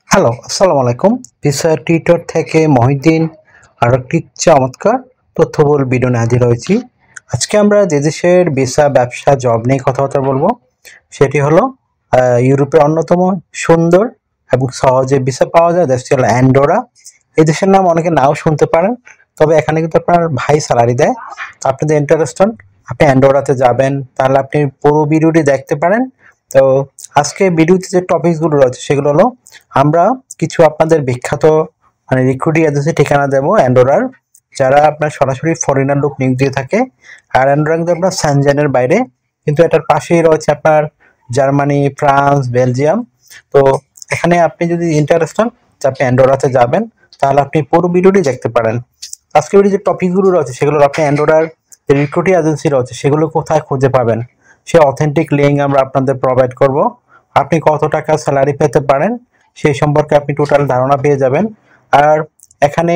Hello, আসসালামু আলাইকুম। Visa tutor থেকে মহিউদ্দিন আরও একটি চমৎকার তথ্যবহুল ভিডিও নিয়ে হাজির হয়েছি। আজকে আমরা যে দেশের ভিসা, ব্যবসা, জব নিয়ে কথাবার্তা বলবো সেটি হলো ইউরোপের অন্যতম সুন্দর এবং সহজে ভিসা পাওয়া যায় দেশটি হলো অ্যান্ডোরা। এই দেশের নাম অনেকে নাও শুনতে পারেন, তবে এখানে কিন্তু আপনার ভাই স্যালারি দেয়। তো আপনি যদি ইন্টারেস্ট হন, আপনি অ্যান্ডোরাতে যাবেন, তাহলে আপনি পুরো ভিডিওটি দেখতে পারেন। তো আজকে ভিডিওতে যে টপিকসগুলো রয়েছে সেগুলো হলো আমরা কিছু আপনাদের বিখ্যাত রিক্রুটিং এজেন্সি ঠিকানা দেবো অ্যান্ডোরার, যারা আপনার সরাসরি ফরেনার লোক নিয়োগ দিয়ে থাকে। আর অ্যান্ডোরা কিন্তু আপনার স্যানজেনের বাইরে, কিন্তু এটার পাশেই রয়েছে আপনার জার্মানি, ফ্রান্স, বেলজিয়াম। তো এখানে আপনি যদি ইন্টারেস্ট হন যে আপনি অ্যান্ডোরাতে যাবেন, তাহলে আপনি পুরো ভিডিওটি দেখতে পারেন। আজকে ভিডিও যে টপিকগুলো রয়েছে সেগুলো আপনি অ্যান্ডোরার যে রিক্রুটিং এজেন্সি রয়েছে সেগুলো কোথায় খুঁজে পাবেন, সে অথেন্টিক লিঙ্ক আমরা আপনাদের প্রোভাইড করব। আপনি কত টাকা স্যালারি পেতে পারেন সেই সম্পর্কে আপনি টোটাল ধারণা পেয়ে যাবেন। আর এখানে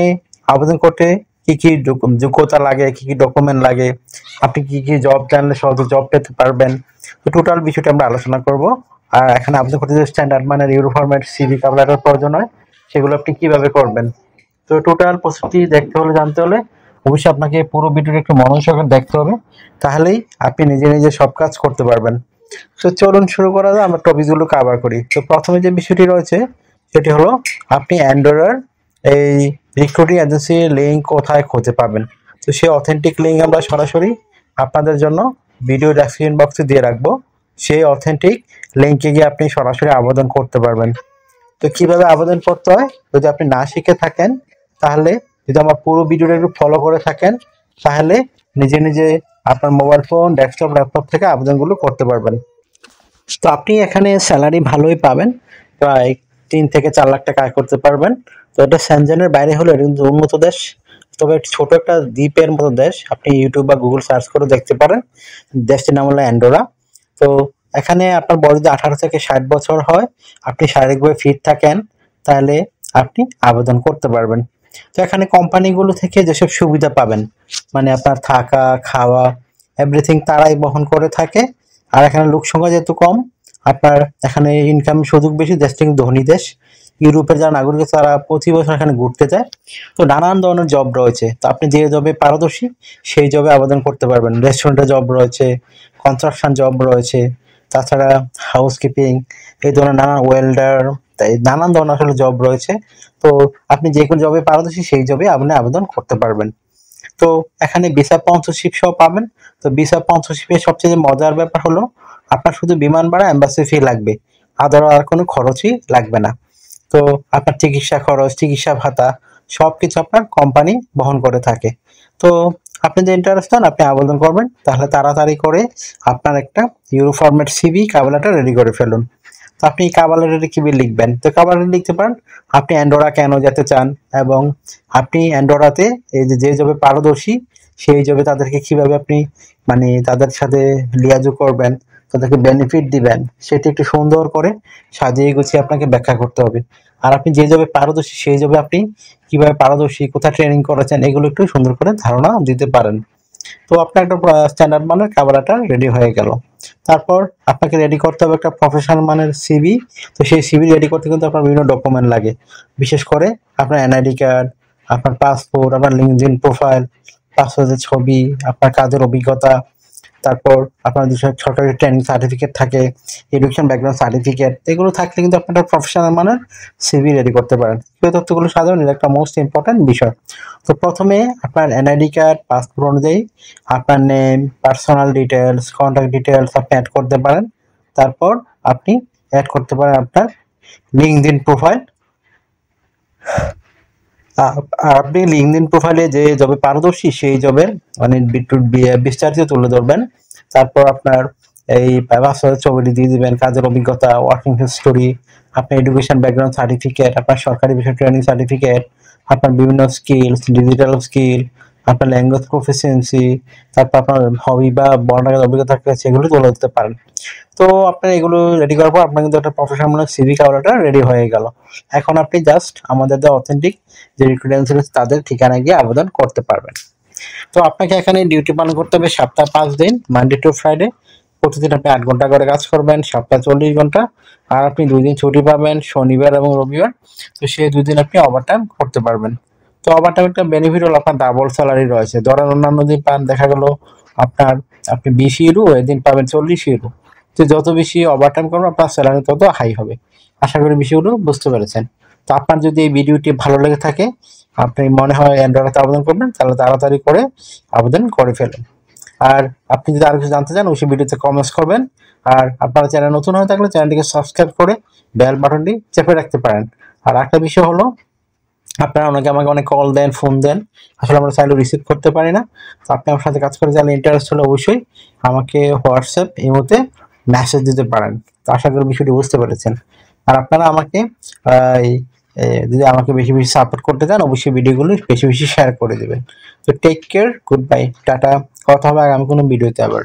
আবেদন করতে কি কি যোগ্যতা লাগে, কি কি ডকুমেন্ট লাগে, আপনি কি কি জব জানলে সহজে জব পেতে পারবেন, তো টোটাল বিষয়টা আমরা আলোচনা করব। আর এখানে আবেদন করতে যে স্ট্যান্ডার্ড মানের euro format CV cover letter প্রয়োজন হয়, সেগুলো আপনি কিভাবে করবেন। তো টোটাল প্রস্তুতি দেখতে হলে, জানতে হলে অবশ্যই আপনাকে পুরো ভিডিওটা একটু মনোযোগ সহকারে দেখতে হবে, তাহলেই আপনি নিজে নিজে সব কাজ করতে পারবেন। তো চলুন শুরু করা যায়, আমরা টপিকগুলো কভার করি। তো প্রথমে যে বিষয়টি রয়েছে সেটি হলো আপনি অ্যান্ডোরার এই রিক্রুটিং এজেন্সির লিঙ্ক কোথায় খুঁজে পাবেন। তো সেই অথেন্টিক লিঙ্ক আমরা সরাসরি আপনাদের জন্য ভিডিও ডেসক্রিপশন বক্সে দিয়ে রাখবো। সেই অথেন্টিক লিঙ্কে গিয়ে আপনি সরাসরি আবেদন করতে পারবেন। তো কিভাবে আবেদন করতে হয় যদি আপনি না শিখে থাকেন, তাহলে যদি আমার পুরো ভিডিওটা একটু ফলো করে থাকেন, তাহলে নিজে নিজে আপনার মোবাইল ফোন, ডেস্কটপ, ল্যাপটপ থেকে আবেদনগুলো করতে পারবেন। তো আপনি এখানে স্যালারি ভালোই পাবেন, প্রায় 3 থেকে 4 লাখ টাকা আয় করতে পারবেন। তো এটা সেনজেনের বাইরে হলো, এটা কিন্তু উন্নত দেশ, তবে ছোট একটা দ্বীপের মতো দেশ। আপনি ইউটিউব বা গুগল সার্চ করে দেখতে পারেন। দেশটির নাম হলো অ্যান্ডোরা। তো এখানে আপনার বয়স যদি 18 থেকে 60 বছর হয়, আপনি শারীরিকভাবে ফিট থাকেন, তাহলে আপনি আবেদন করতে পারবেন। তো এখানে কোম্পানিগুলো থেকে যেসব সুবিধা পাবেন, মানে আপনার থাকা, খাওয়া, এভরিথিং তারাই বহন করে থাকে। আর এখানে লোক সংখ্যা যেহেতু কম, আপনার এখানে ইনকাম সুযোগ বেশি। দেশটি কিন্তু ধনী দেশ। ইউরোপের যারা নাগরিক আছে তারা প্রতি বছর এখানে ঘুরতে যায়। তো নানান ধরনের জব রয়েছে, তো আপনি যে জবে পারদর্শী সেই জবে আবেদন করতে পারবেন। রেস্টুরেন্টে জব রয়েছে, কনস্ট্রাকশন জব রয়েছে, তাছাড়া হাউসকিপিং, এই ধরনের নানান ওয়েল্ডার, তাই নানান ধরনের আসলে জব রয়েছে। তো আপনি যে কোনো জবে পারদর্শী সেই জবে আপনি আবেদন করতে পারবেন। তো এখানে ভিসা স্পন্সরশিপ সহ পাবেন। তো ভিসা স্পন্সরশিপের সবচেয়ে মজার ব্যাপার হলো আপনার শুধু বিমান ভাড়া, এম্বাসি ফি লাগবে, আদার আর কোনো খরচই লাগবে না। তো আপনার চিকিৎসা খরচ, চিকিৎসা ভাতা সবকিছু আপনার কোম্পানি বহন করে থাকে। তো আপনি যে ইন্টারেস্ট হন আপনি আবেদন করবেন, তাহলে তাড়াতাড়ি করে আপনার একটা euro format CV cover letter ready করে ফেলুন। তো আপনি কভার লেটারে কিভাবে লিখবেন, তো কভার লেটার লিখতে পারেন আপনি অ্যান্ডোরা কেন যেতে চান, এবং আপনি অ্যান্ডোরাতে এই যে জবে পারদর্শী সেই জবে তাদেরকে কিভাবে আপনি মানে তাদের সাথে লিয়াজু করবেন, তাদেরকে বেনিফিট দিবেন, সেটি একটু সুন্দর করে সাজিয়ে গুছিয়ে আপনাকে ব্যাখ্যা করতে হবে। আর আপনি যে জবে পারদর্শী সেই জবে আপনি কিভাবে পারদর্শী, কোথায় ট্রেনিং করেছেন, এগুলো একটু সুন্দর করে ধারণা দিতে পারেন। তো আপনার একটা স্ট্যান্ডার্ড মানের কভার লেটার রেডি হয়ে গেল। তারপর আপনাকে রেডি করতে হবে একটা প্রফেশনাল মানের সিভি। তো সেই সিভি রেডি করতে কিন্তু আপনার বিভিন্ন ডকুমেন্ট লাগে, বিশেষ করে আপনার এনআইডি কার্ড, আপনার পাসপোর্ট, আপনার লিঙ্কডইন প্রোফাইল, পাসপোর্টের ছবি, আপনার কাজের অভিজ্ঞতা, তারপর আপনার যে সরকারি ট্রেনিং সার্টিফিকেট থাকে, এডুকেশন ব্যাকগ্রাউন্ড সার্টিফিকেট, এগুলো থাকলে কিন্তু আপনারা প্রফেশনাল মানের সিভি রেডি করতে পারেন। এই তথ্যগুলো সাধারণ, এটা একটা মোস্ট ইম্পর্ট্যান্ট বিষয়। তো প্রথমে আপনার এনআইডি কার্ড, পাসপোর্ট অনুযায়ী আপনার name, personal details, contact details আপনি অ্যাড করতে পারেন। তারপর আপনি অ্যাড করতে পারেন আপনার লিঙ্কডইন প্রোফাইল। আর আপনি লিঙ্কডইন প্রোফাইলে যে জবে পারদর্শী সেই জবের মানে বিস্তারিত তুলে ধরবেন। তারপর আপনার এই বাস্তবের ছবিটি দিয়ে দিবেন, কাজের অভিজ্ঞতা, ওয়ার্কিং হিস্টোরি, আপনার এডুকেশন ব্যাকগ্রাউন্ড সার্টিফিকেট, আপনার সরকারি বিষয় ট্রেনিং সার্টিফিকেট, আপনার বিভিন্ন স্কিলস, ডিজিটাল স্কিল, আপনার ল্যাঙ্গুয়েজ প্রফিসিয়েন্সি, তারপর আপনার হবি বা বড় অভিজ্ঞতা থাকলে সেগুলো তুলে দিতে পারেন। তো আপনার এগুলো রেডি করার পর আপনার কিন্তু একটা প্রফেশনাল সিভি কভারটা রেডি হয়ে গেল। এখন আপনি জাস্ট আমাদের যে অথেন্টিক যে রিক্রুটেন্সি তাদের ঠিকানায় গিয়ে আবেদন করতে পারবেন। তো আপনাকে এখানে ডিউটি পালন করতে হবে সপ্তাহে 5 দিন, মানডে টু ফ্রাইডে, প্রতিদিন আপনি 8 ঘন্টা করে কাজ করবেন, সপ্তাহে 40 ঘন্টা, আর আপনি 2 দিন ছুটি পাবেন, শনিবার এবং রবিবার। তো সেই 2 দিন আপনি ওভারটাইম করতে পারবেন। তো ওভারটাইম একটা বেনিফিট হলো আপনার ডাবল স্যালারি রয়েছে। ধরেন অন্যান্য দিন পান দেখা গেল আপনি 20 ইউরো, এদিন পাবেন 40 ইউরো। তো যত বেশি ওভারটাইম করবেন আপনার স্যালারি তত হাই হবে। আশা করি বিষয়গুলো বুঝতে পেরেছেন। তো আপনার যদি এই ভিডিওটি ভালো লেগে থাকে, আপনি মনে হয় অ্যান্ড্রয়েডে আবেদন করবেন, তাহলে তাড়াতাড়ি করে আবেদন করে ফেলুন। আর আপনি যদি আরো কিছু জানতে চান অবশ্যই ভিডিওতে কমেন্টস করবেন। আর আপনারা চ্যানেল নতুন হয়ে থাকলে চ্যানেলটিকে সাবস্ক্রাইব করে বেল বাটনটি চেপে রাখতে পারেন। আর একটা বিষয় হলো, আপনারা আমাকে অনেক কল দেন, ফোন দেন, আসলে আমরা চাইলেও রিসিভ করতে পারি না। তো আপনি আমার সাথে কাজ করে চাইলে ইন্টারেস্ট হলে অবশ্যই আমাকে হোয়াটসঅ্যাপ ইমোতে মেসেজ দিতে পারেন। তো আশা করি বিষয়টি বুঝতে পেরেছেন। আর আপনারা আমাকে যদি আমাকে বেশি বেশি সাপোর্ট করতে চান অবশ্যই ভিডিওগুলো বেশি বেশি শেয়ার করে দেবেন। তো take care, good bye, tata. কথা হবে আগামী কোনো ভিডিওতে আবার।